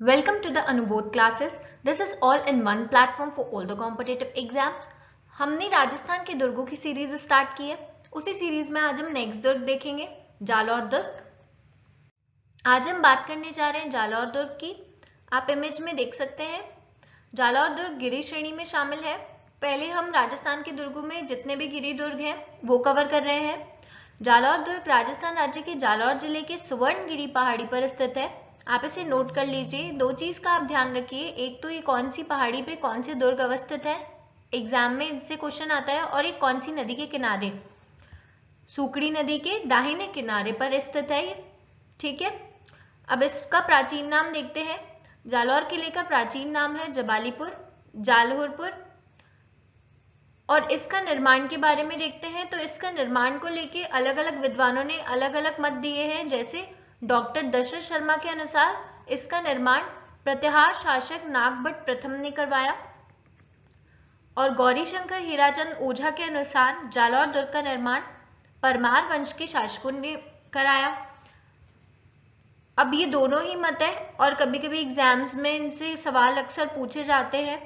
Welcome to the Anubodh classes. This is all-in-one platform for all the competitive exams. हमने राजस्थान के दुर्गों की series start की है. उसी सीरीज में आज हम नेक्स्ट दुर्ग देखेंगे, जालौर दुर्ग. आज हम बात करने जा रहे हैं जालौर दुर्ग की. आप इमेज में देख सकते हैं जालौर दुर्ग गिरी श्रेणी में शामिल है. पहले हम राजस्थान के दुर्गों में जितने भी गिरी दुर्ग हैं वो कवर कर रहे हैं. जालौर दुर्ग राजस्थान राज्य के जालौर जिले के सुवर्णगिरी पहाड़ी पर स्थित है. आप इसे नोट कर लीजिए. दो चीज का आप ध्यान रखिए, एक तो ये कौन सी पहाड़ी पे कौन से दुर्ग अवस्थित है, एग्जाम में इससे क्वेश्चन आता है, और एक कौन सी नदी के किनारे, सुकड़ी नदी के दाहिने किनारे पर स्थित है ये. ठीक है, अब इसका प्राचीन नाम देखते हैं. जालौर किले का प्राचीन नाम है जबालीपुर, जालौरपुर. और इसका निर्माण के बारे में देखते हैं तो इसका निर्माण को लेके अलग अलग विद्वानों ने अलग अलग मत दिए हैं. जैसे डॉक्टर दशरथ शर्मा के अनुसार इसका निर्माण प्रतिहार शासक नागभट्ट प्रथम ने करवाया, और गौरीशंकर हीराचंद ओझा के अनुसार जालौर दुर्ग का निर्माण परमार वंश के शासकों ने कराया. अब ये दोनों ही मत है और कभी कभी एग्जाम्स में इनसे सवाल अक्सर पूछे जाते हैं.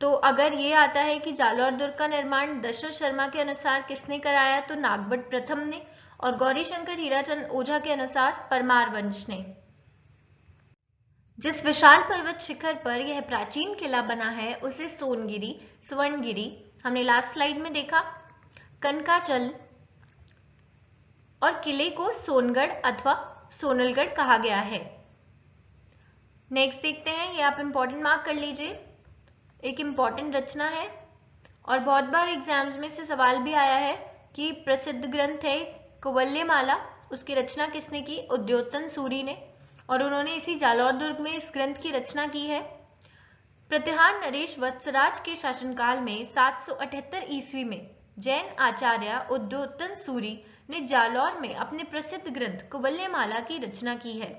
तो अगर ये आता है कि जालौर दुर्ग का निर्माण दशरथ शर्मा के अनुसार किसने कराया, तो नागभट्ट प्रथम ने, और गौरीशंकर हीराचंद ओझा के अनुसार परमार वंश ने. जिस विशाल पर्वत शिखर पर यह प्राचीन किला बना है उसे सोनगिरी, सुवर्णगिरी, हमने लास्ट स्लाइड में देखा, कनकाचल, और किले को सोनगढ़ अथवा सोनलगढ़ कहा गया है. नेक्स्ट देखते हैं, ये आप इंपॉर्टेंट मार्क कर लीजिए. एक इंपॉर्टेंट रचना है और बहुत बार एग्जाम्स में से सवाल भी आया है कि प्रसिद्ध ग्रंथ है कुवल्यमाला, उसकी रचना किसने की, उद्योतन सूरी ने, और उन्होंने इसी जालौर दुर्ग में इस ग्रंथ की रचना की है. प्रतिहार नरेश वत्सराज के शासनकाल में 778 ईस्वी में जैन आचार्य उद्योतन सूरी ने जालौर में अपने प्रसिद्ध ग्रंथ कुवल्यमाला की रचना की है.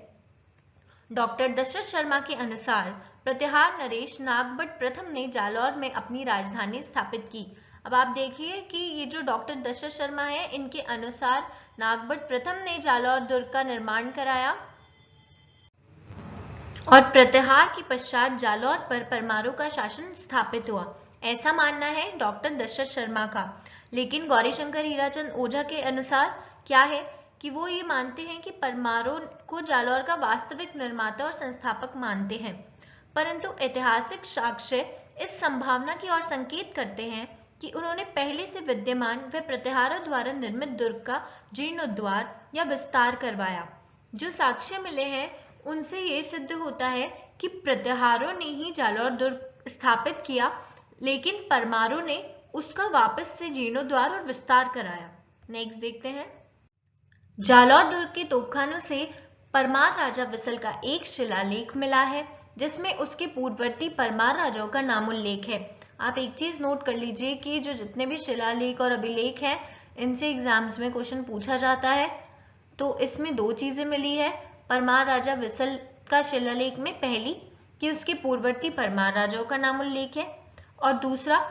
डॉक्टर दशरथ शर्मा के अनुसार प्रतिहार नरेश नागभट्ट प्रथम ने जालौर में अपनी राजधानी स्थापित की. अब आप देखिए कि ये जो डॉक्टर दशरथ शर्मा है, इनके अनुसार नागभट्ट प्रथम ने जालौर दुर्ग का निर्माण कराया, और प्रतिहार के पश्चात जालौर पर परमारों का शासन स्थापित हुआ, ऐसा मानना है डॉक्टर दशरथ शर्मा का. लेकिन गौरीशंकर हीराचंद ओझा के अनुसार क्या है कि वो ये मानते हैं कि परमारों को जालौर का वास्तविक निर्माता और संस्थापक मानते हैं. परंतु ऐतिहासिक साक्ष्य इस संभावना की ओर संकेत करते हैं कि उन्होंने पहले से विद्यमान व प्रतिहारों द्वारा निर्मित दुर्ग का जीर्णोद्धार या विस्तार करवाया. जो साक्ष्य मिले हैं उनसे ये सिद्ध होता है कि प्रतिहारों ने ही जालौर दुर्ग स्थापित किया, लेकिन परमारों ने उसका वापस से जीर्णोद्धार और विस्तार कराया. नेक्स्ट देखते हैं, जालौर दुर्ग के तोपखानों से परमार राजा विसल का एक शिलालेख मिला है जिसमें उसके पूर्ववर्ती परमार राजाओं का नाम उल्लेख है. आप एक चीज नोट कर लीजिए कि जो जितने भी शिलालेख और अभिलेख हैं इनसे एग्जाम्स में क्वेश्चन पूछा जाता है. तो इसमें दो चीजें मिली है. परमार राजा विसल का शिलालेख में पहली कि उसके पूर्ववर्ती परमार राजाओं का नाम उल्लेख है, और दूसरा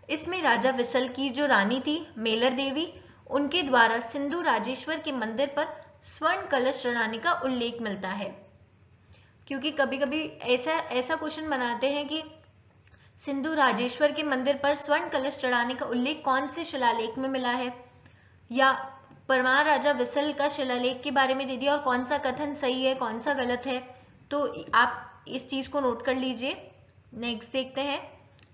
इसमें राजा विसल की जो रानी थी मेलर देवी, उनके द्वारा सिंधु राजेश्वर के मंदिर पर स्वर्ण कलश चढ़ाने का उल्लेख मिलता है. क्योंकि कभी कभी ऐसा क्वेश्चन बनाते हैं कि सिंधु राजेश्वर के मंदिर पर स्वर्ण कलश चढ़ाने का उल्लेख कौन से शिलालेख में मिला है, या परमार राजा विसल का शिलालेख के बारे में दे दिया और कौन सा कथन सही है कौन सा गलत है. तो आप इस चीज को नोट कर लीजिए. नेक्स्ट देखते हैं,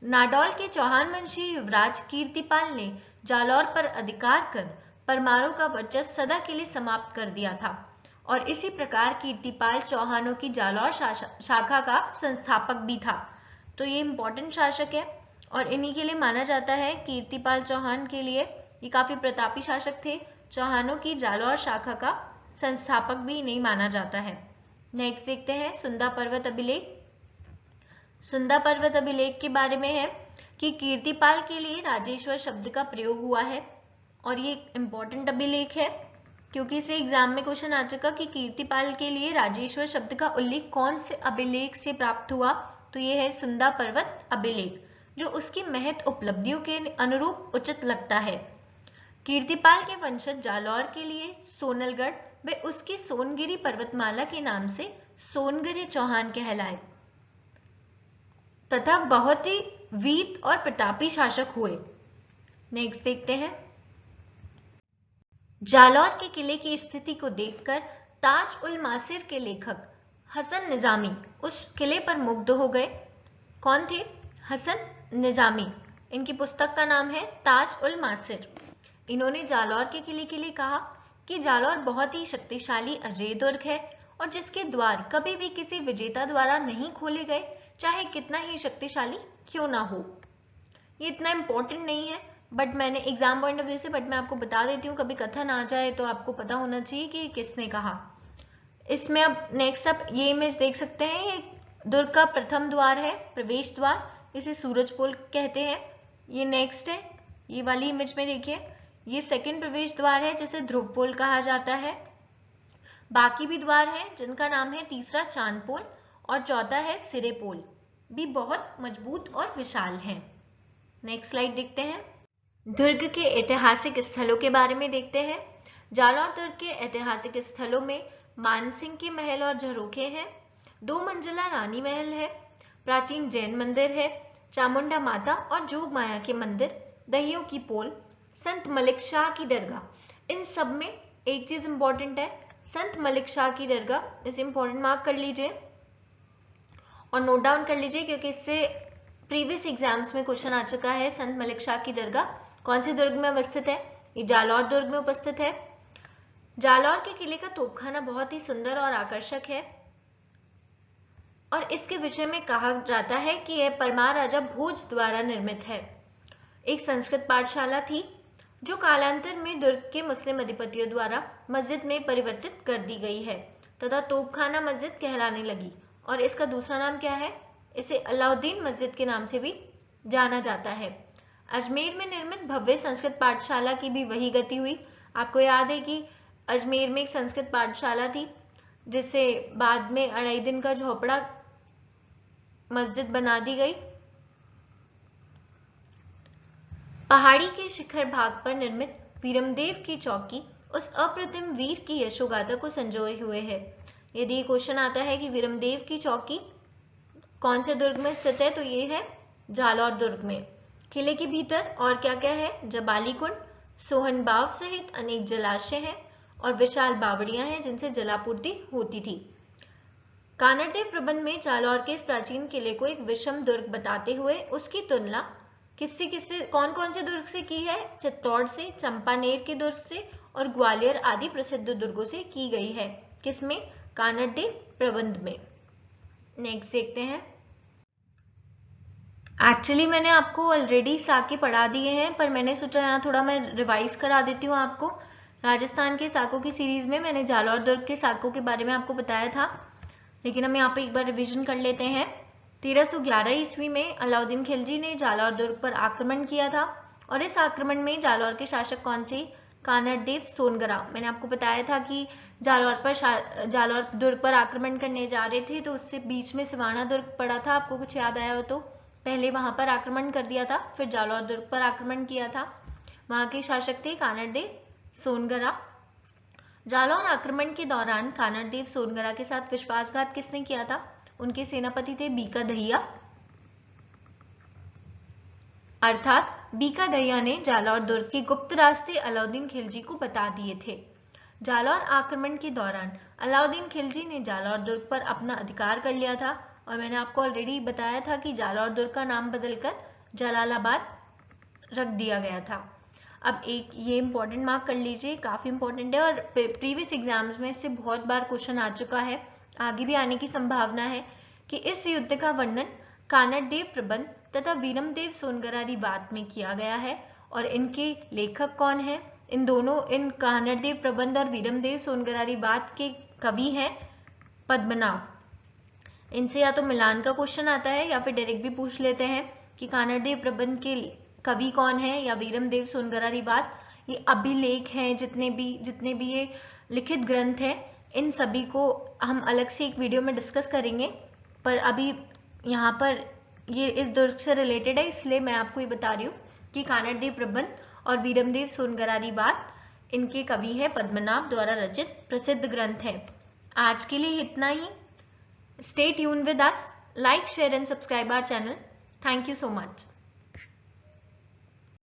नाडौल के चौहान वंशी युवराज कीर्तिपाल ने जालौर पर अधिकार कर परमारों का वर्चस्व सदा के लिए समाप्त कर दिया था, और इसी प्रकार कीर्तिपाल चौहानों की जालौर शाखा का संस्थापक भी था. तो ये इंपॉर्टेंट शासक है और इन्हीं के लिए माना जाता है, कीर्तिपाल चौहान के लिए ये काफी प्रतापी शासक थे. चौहानों की जालौर शाखा का संस्थापक भी नहीं माना जाता है. नेक्स्ट देखते हैं, सुंदा पर्वत अभिलेख. सुंदा पर्वत अभिलेख के बारे में है कि कीर्तिपाल के लिए राजेश्वर शब्द का प्रयोग हुआ है, और ये इंपॉर्टेंट अभिलेख है क्योंकि इसे एग्जाम में क्वेश्चन आ चुका कि कीर्तिपाल के लिए राजेश्वर शब्द का उल्लेख कौन से अभिलेख से प्राप्त हुआ. तो ये है सुंदा पर्वत अभिलेख, जो उसकी महत्व उपलब्धियों के अनुरूप उचित लगता है. कीर्तिपाल के वंशज जालौर के लिए सोनलगढ़ व उसकी सोनगिरी पर्वतमाला के नाम से सोनगरे चौहान कहलाए तथा बहुत ही वीर और प्रतापी शासक हुए। नेक्स्ट देखते हैं। जालौर के किले की स्थिति को देखकर ताज उल मासिर के लेखक हसन निजामी उस किले पर मुग्ध हो गए। कौन थे? हसन निजामी। इनकी पुस्तक का नाम है ताज उल मासिर। इन्होंने जालौर के किले के लिए कहा कि जालौर बहुत ही शक्तिशाली अजय दुर्ग है और जिसके द्वार कभी भी किसी विजेता द्वारा नहीं खोले गए, चाहे कितना ही शक्तिशाली क्यों ना हो। ये इतना इंपॉर्टेंट नहीं है बट मैंने एग्जाम पॉइंट ऑफ व्यू से बट मैं आपको बता देती हूँ, कभी कथन आ जाए तो आपको पता होना चाहिए कि किसने कहा। इसमें अब नेक्स्ट आप ये इमेज देख सकते हैं। ये दुर्ग का प्रथम द्वार है, प्रवेश द्वार, इसे सूरज पोल कहते हैं। ये नेक्स्ट है, ये वाली इमेज में देखिए, ये सेकंड प्रवेश द्वार है जिसे ध्रुव पोल कहा जाता है। बाकी भी द्वार हैं जिनका नाम है तीसरा चांद पोल और चौथा है सिरे पोल, भी बहुत मजबूत और विशाल हैं। नेक्स्ट स्लाइड देखते हैं। दुर्ग के ऐतिहासिक स्थलों के बारे में देखते हैं। जालौर दुर्ग के ऐतिहासिक स्थलों में मानसिंह के महल और झरोखे हैं, 2 मंजिला रानी महल है, प्राचीन जैन मंदिर है, चामुंडा माता और जोग माया के मंदिर, दहियों की पोल, संत मलिक शाह की दरगाह। इन सब में एक चीज इंपॉर्टेंट है, संत मलिक शाह की दरगाह, इसे इंपॉर्टेंट मार्क कर लीजिए और नोट डाउन कर लीजिए क्योंकि इससे प्रीवियस एग्जाम्स में क्वेश्चन आ चुका है। संत मलिक शाह की दरगाह कौन से दुर्ग में अवस्थित है? ये जालौर दुर्ग में उपस्थित है। जालौर के किले का तोपखाना बहुत ही सुंदर और आकर्षक है और इसके विषय में कहा जाता है कि यह परमार राजा भोज द्वारा निर्मित है। एक संस्कृत पाठशाला थी जो कालांतर में दुर्ग के मुस्लिम अधिपतियों द्वारा मस्जिद में परिवर्तित कर दी गई है तथा तोपखाना मस्जिद कहलाने लगी। और इसका दूसरा नाम क्या है? इसे अलाउद्दीन मस्जिद के नाम से भी जाना जाता है। अजमेर में निर्मित भव्य संस्कृत पाठशाला की भी वही गति हुई। आपको याद है कि अजमेर में एक संस्कृत पाठशाला थी जिसे बाद में 2.5 दिन का झोपड़ा मस्जिद बना दी गई। पहाड़ी के शिखर भाग पर निर्मित वीरमदेव की चौकी उस अप्रतिम वीर की यशोगाथा को संजोए हुए है। यदि ये क्वेश्चन आता है कि वीरमदेव की चौकी कौन से दुर्ग में स्थित है, तो ये है जालौर दुर्ग में। किले के भीतर और क्या क्या है? जबाली कुंड, सोहन बाव सहित अनेक जलाशय हैं और विशाल बावड़ियां हैं जिनसे जलापूर्ति होती थी। कानड़देव प्रबंध में जालौर के इस प्राचीन किले को एक विषम दुर्ग बताते हुए उसकी तुलना किससे कौन से दुर्ग से की है? चित्तौड़ से, चंपानेर के दुर्ग से और ग्वालियर आदि प्रसिद्ध दुर्गों से की गई है। किसमें? कानड़देव प्रबंध में। नेक्स्ट देखते हैं। एक्चुअली मैंने आपको ऑलरेडी साके पढ़ा दिए हैं पर मैंने सोचा यहाँ थोड़ा मैं रिवाइज करा देती हूँ आपको। राजस्थान के साकों की सीरीज में मैंने जालौर दुर्ग के साकों के बारे में आपको बताया था, लेकिन हम यहाँ पे एक बार रिवीजन कर लेते हैं। 1311 ईस्वी में अलाउद्दीन खिलजी ने जालौर दुर्ग पर आक्रमण किया था और इस आक्रमण में जालौर के शासक कौन थे? कानड़देव सोनगरा। मैंने आपको बताया था कि जालौर दुर्ग पर आक्रमण करने जा रहे थे तो उससे बीच में सिवाना दुर्ग पड़ा था, आपको कुछ याद आया हो तो। पहले वहां पर आक्रमण कर दिया था, फिर जालौर दुर्ग पर आक्रमण किया था। वहां के शासक थे कानड़देव सोनगरा। जालौर आक्रमण के दौरान कानड़देव सोनगरा के साथ विश्वासघात किसने किया था? उनके सेनापति थे बीका दहिया, अर्थात बीका दहिया ने जालौर दुर्ग के गुप्त रास्ते अलाउद्दीन खिलजी को बता दिए थे। जालौर आक्रमण के दौरान अलाउद्दीन खिलजी ने जालौर दुर्ग पर अपना अधिकार कर लिया था और मैंने आपको ऑलरेडी बताया था कि जालौर दुर्ग का नाम बदलकर जलालाबाद रख दिया गया था। अब एक ये इंपॉर्टेंट मार्क कर लीजिए, काफी इंपॉर्टेंट है और प्रीवियस एग्जाम्स में इससे बहुत बार क्वेश्चन आ चुका है, आगे भी आने की संभावना है कि इस युद्ध का वर्णन कानड़देव प्रबंध तथा वीरमदेव सोनगरारी बात में किया गया है। और इनके लेखक कौन है? इन कानड़देव प्रबंध और वीरमदेव सोनगरारी बात के कवि हैं पद्मनाभ। इनसे या तो मिलान का क्वेश्चन आता है या फिर डायरेक्ट भी पूछ लेते हैं कि कानड़देव प्रबंध के कवि कौन है या वीरमदेव सोनगरारी बात। ये अभिलेख हैं, जितने भी ये लिखित ग्रंथ हैं, इन सभी को हम अलग से एक वीडियो में डिस्कस करेंगे, पर अभी यहाँ पर ये इस दुर्ग से रिलेटेड है इसलिए मैं आपको ये बता रही हूँ कि कानड़देव प्रबंध और वीरमदेव सोनगरारी बात इनके कवि है पद्मनाभ द्वारा रचित प्रसिद्ध ग्रंथ है। आज के लिए इतना ही। Stay tuned with us. Like, share and subscribe our channel. Thank you so much.